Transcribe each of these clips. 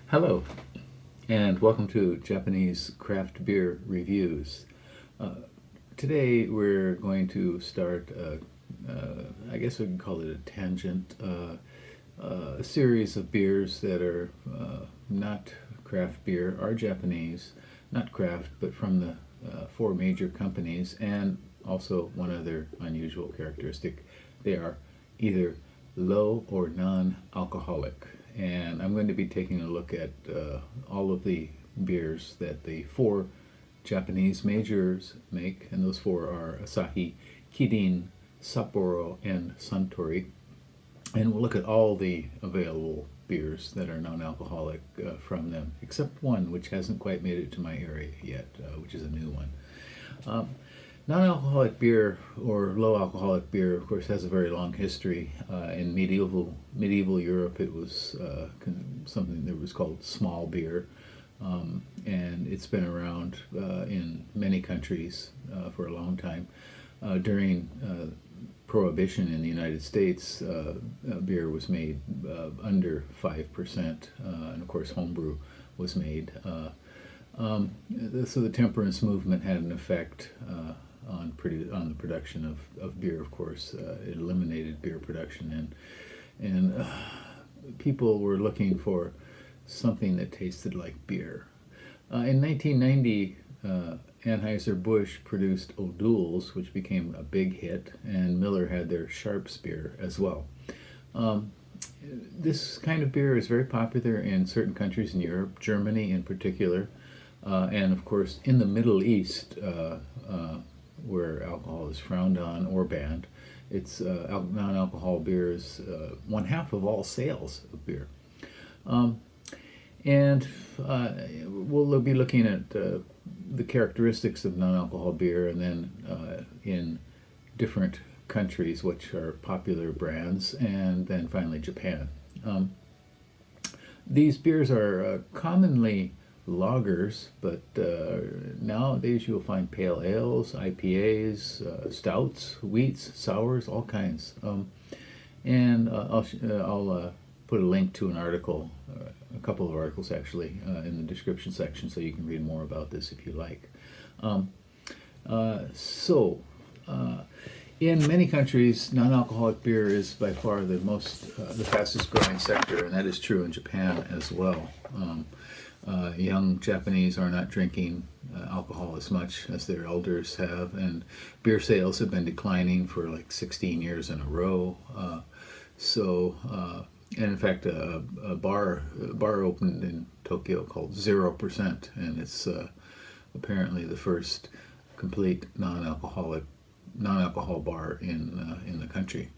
Hello, and welcome to Japanese Craft Beer Reviews. Today we're going to start, I guess we can call it a tangent, a series of beers that are not craft beer, are Japanese, not craft, but from the four major companies, and also one other unusual characteristic. They are either low or non-alcoholic. And I'm going to be taking a look at all of the beers that the four Japanese majors make, and those four are Asahi, Kirin, Sapporo, and Suntory. And we'll look at all the available beers that are non-alcoholic from them, except one which hasn't quite made it to my area yet, which is a new one. Non-alcoholic beer or low alcoholic beer, of course, has a very long history. In medieval Europe, it was something that was called small beer, and it's been around in many countries for a long time. During Prohibition in the United States, beer was made under 5%, and of course, homebrew was made. So the temperance movement had an effect on the production of beer. Of course, it eliminated beer production, and people were looking for something that tasted like beer. In 1990, Anheuser-Busch produced O'Doul's, which became a big hit, and Miller had their Sharps beer as well. This kind of beer is very popular in certain countries in Europe, Germany in particular, and of course in the Middle East, where alcohol is frowned on or banned. It's non-alcohol beer is one half of all sales of beer. And we'll be looking at the characteristics of non-alcohol beer, and then in different countries which are popular brands, and then finally Japan. These beers are commonly lagers, but nowadays you'll find pale ales, IPAs, stouts, wheats, sours, all kinds. And I'll put a link to an article, a couple of articles actually, in the description section, so you can read more about this if you like. In many countries, non-alcoholic beer is by far the fastest growing sector, and that is true in Japan as well. Young Japanese are not drinking alcohol as much as their elders have, and beer sales have been declining for like 16 years in a row. And in fact, a bar opened in Tokyo called 0%, and it's apparently the first complete non-alcohol bar in the country.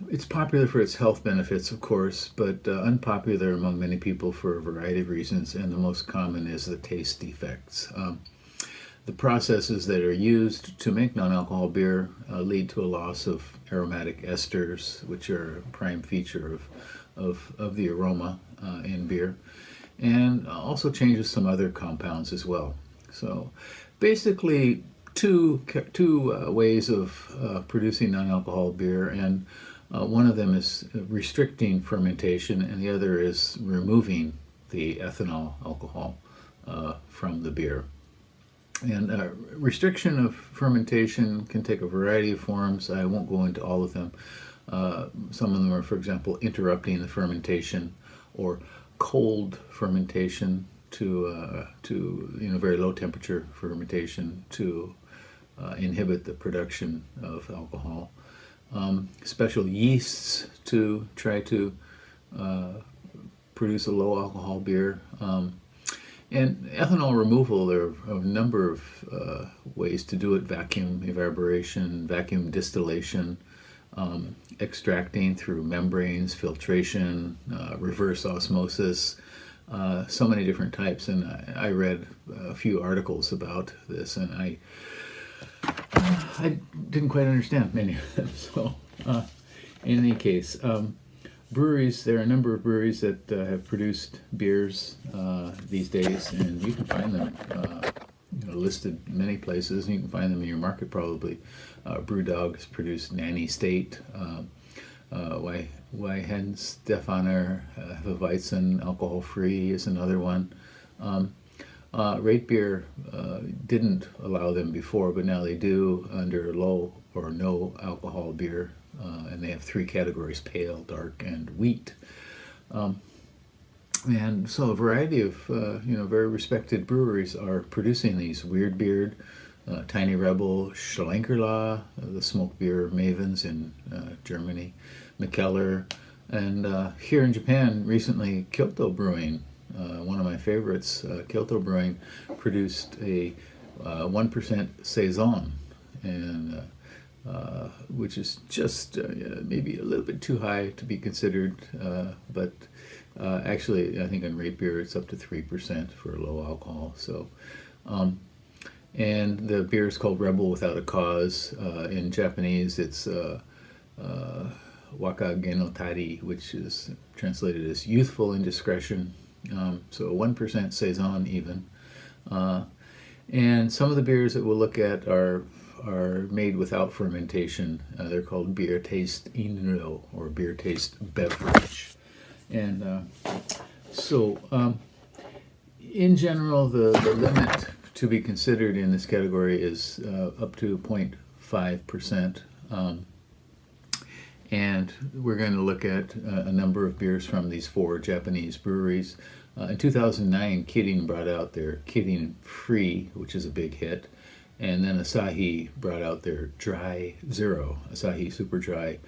It's popular for its health benefits, of course, but unpopular among many people for a variety of reasons, and the most common is the taste defects. The processes that are used to make non-alcohol beer lead to a loss of aromatic esters, which are a prime feature of the aroma in beer, and also changes some other compounds as well. So basically, two ways of producing non-alcohol beer, and one of them is restricting fermentation, and the other is removing the ethanol alcohol from the beer. And restriction of fermentation can take a variety of forms. I won't go into all of them. Some of them are, for example, interrupting the fermentation, or cold fermentation to very low temperature fermentation to inhibit the production of alcohol. Special yeasts to try to produce a low alcohol beer. And ethanol removal, there are a number of ways to do it: vacuum evaporation, vacuum distillation, extracting through membranes, filtration, reverse osmosis, so many different types. And I read a few articles about this, and I didn't quite understand many of them. So in any case, breweries, there are a number of breweries that have produced beers these days, and you can find them listed many places, and you can find them in your market probably. Brewdog has produced Nanny State. Weihenstephaner, Hefeweizen, alcohol-free is another one. Rate Beer didn't allow them before, but now they do under low or no alcohol beer, and they have 3 categories: pale, dark, and wheat. And so a variety of very respected breweries are producing these. Weird Beard, Tiny Rebel, Schlenkerla, the smoke beer mavens in Germany, Mikkeller, and here in Japan recently, Kyoto Brewing, one of my favorites, Kyoto Brewing, produced a 1% Saison, and which is just maybe a little bit too high to be considered, but actually I think on Rate Beer it's up to 3% for low alcohol. So, and the beer is called Rebel Without a Cause. In Japanese it's Waka Genotari, which is translated as youthful indiscretion. So 1% Saison even. And some of the beers that we'll look at are made without fermentation. They're called beer taste inro, or beer taste beverage. And in general, the limit to be considered in this category is up to 0.5%. And we're going to look at a number of beers from these 4 Japanese breweries. In 2009, Kirin brought out their Kirin Free, which is a big hit. And then Asahi brought out their Dry Zero. Asahi Super Dry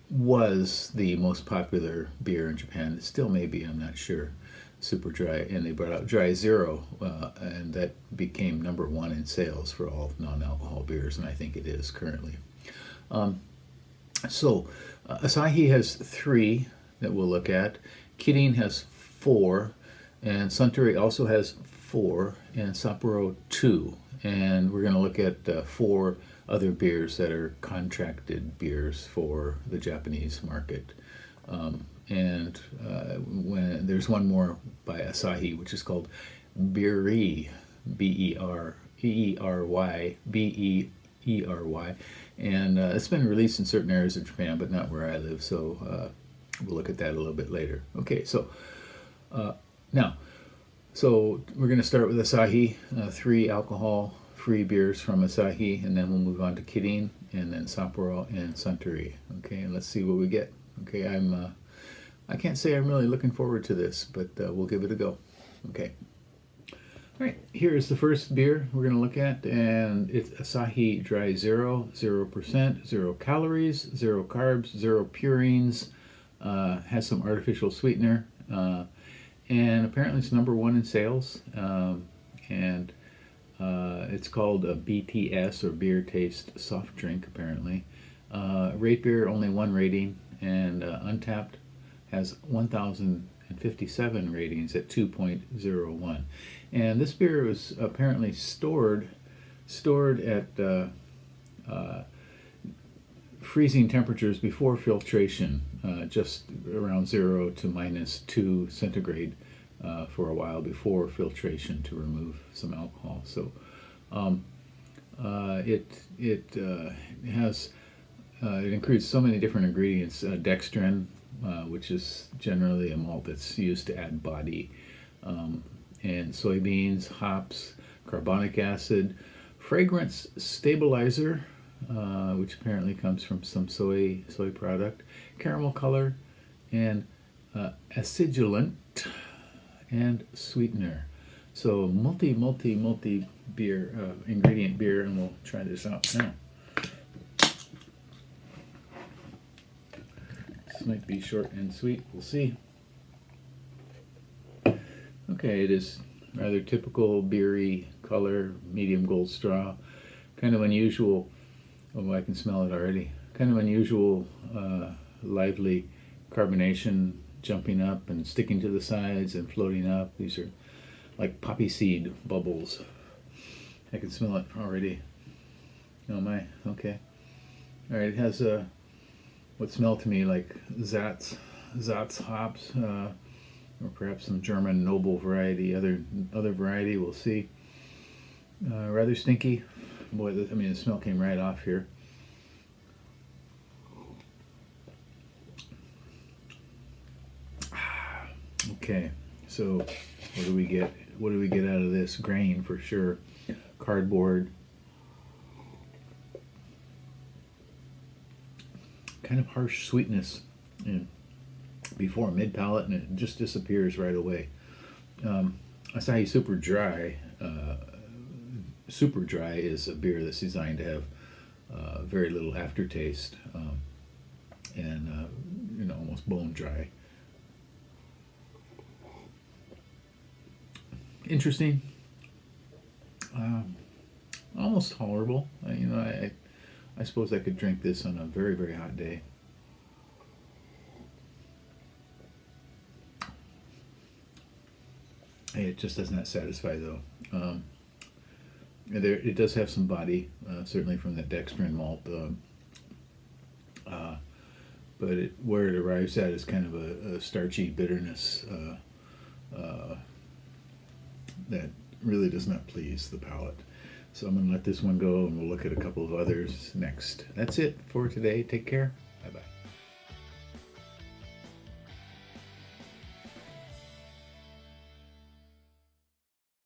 was the most popular beer in Japan. It still may be, I'm not sure, Super Dry. And they brought out Dry Zero, and that became #1 in sales for all non-alcohol beers, and I think it is currently. Asahi has 3 that we'll look at. Kirin has 4, and Suntory also has 4, and Sapporo 2. And we're going to look at 4 other beers that are contracted beers for the Japanese market. And when there's one more by Asahi, which is called Beery, Beery, and it's been released in certain areas of Japan, but not where I live. So we'll look at that a little bit later. Okay, so so we're going to start with Asahi, 3 alcohol-free beers from Asahi, and then we'll move on to Kirin, and then Sapporo and Suntory. Okay, and let's see what we get. Okay, I can't say I'm really looking forward to this, but we'll give it a go. Okay. All right, here's the first beer we're going to look at, and it's Asahi Dry Zero, 0%, 0 calories, 0 carbs, 0 purines, has some artificial sweetener, and apparently it's #1 in sales, and it's called a BTS, or Beer Taste Soft Drink, apparently. Rate Beer, only 1 rating, and Untapped has 1,057 ratings at 2.01. And this beer was apparently stored at freezing temperatures before filtration, just around 0 to -2 centigrade for a while before filtration to remove some alcohol. So it includes so many different ingredients: dextrin, which is generally a malt that's used to add body, and soybeans, hops, carbonic acid, fragrance stabilizer, which apparently comes from some soy product, caramel color, and acidulant, and sweetener. So multi beer ingredient beer, and we'll try this out now. This might be short and sweet. We'll see. Okay, it is rather typical beery color, medium gold straw. Kind of unusual. Oh, I can smell it already. Kind of unusual, lively carbonation, jumping up and sticking to the sides and floating up. These are like poppy seed bubbles. I can smell it already. Oh my, okay. All right, it has what smell to me like Zatz hops, or perhaps some German noble variety, other variety, we'll see. Rather stinky. Boy, the smell came right off here. Okay, so what do we get? What do we get out of this? Grain for sure. Cardboard. Kind of harsh sweetness before mid palate, and it just disappears right away. Asahi Super Dry. Super Dry is a beer that's designed to have very little aftertaste and almost bone dry. Interesting. Almost tolerable. I suppose I could drink this on a very, very hot day. It just does not satisfy though. It does have some body, certainly from that dextrin malt, but where it arrives at is kind of a starchy bitterness that really does not please the palate. So I'm going to let this one go, and we'll look at a couple of others next. That's it for today. Take care.